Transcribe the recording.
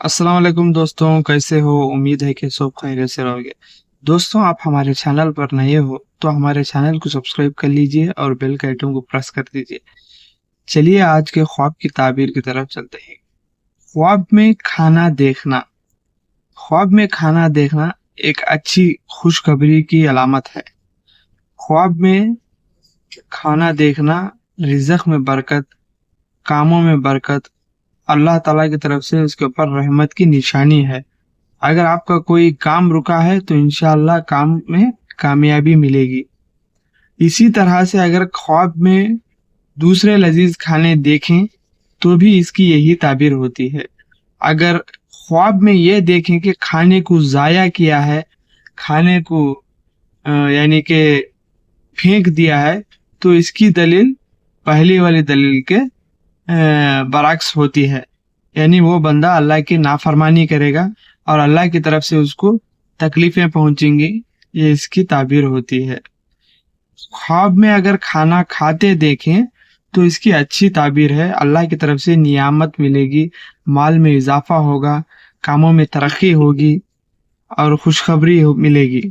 अस्सलाम वालेकुम दोस्तों, कैसे हो? उम्मीद है कि सब खैरियत से रहोगे। दोस्तों, आप हमारे चैनल पर नए हो तो हमारे चैनल को सब्सक्राइब कर लीजिए और बेल के आइकन को प्रेस कर दीजिए। चलिए आज के ख्वाब की ताबीर की तरफ चलते हैं। ख्वाब में खाना देखना। ख्वाब में खाना देखना एक अच्छी खुशखबरी की अलामत है। ख्वाब में खाना देखना रिज़्क में बरकत, कामों में बरकत, अल्लाह ताला की तरफ से उसके ऊपर रहमत की निशानी है। अगर आपका कोई काम रुका है तो इंशाअल्लाह काम में कामयाबी मिलेगी। इसी तरह से अगर ख्वाब में दूसरे लजीज खाने देखें तो भी इसकी यही ताबीर होती है। अगर ख्वाब में ये देखें कि खाने को ज़ाया किया है, खाने को यानी कि फेंक दिया है, तो इसकी दलील पहली वाली दलील के बरअक्स होती है। यानी वो बंदा अल्लाह की नाफरमानी करेगा और अल्लाह की तरफ से उसको तकलीफें पहुंचेंगी। ये इसकी ताबीर होती है। ख्वाब में अगर खाना खाते देखें तो इसकी अच्छी ताबीर है, अल्लाह की तरफ से नियामत मिलेगी, माल में इजाफा होगा, कामों में तरक्की होगी और खुशखबरी मिलेगी।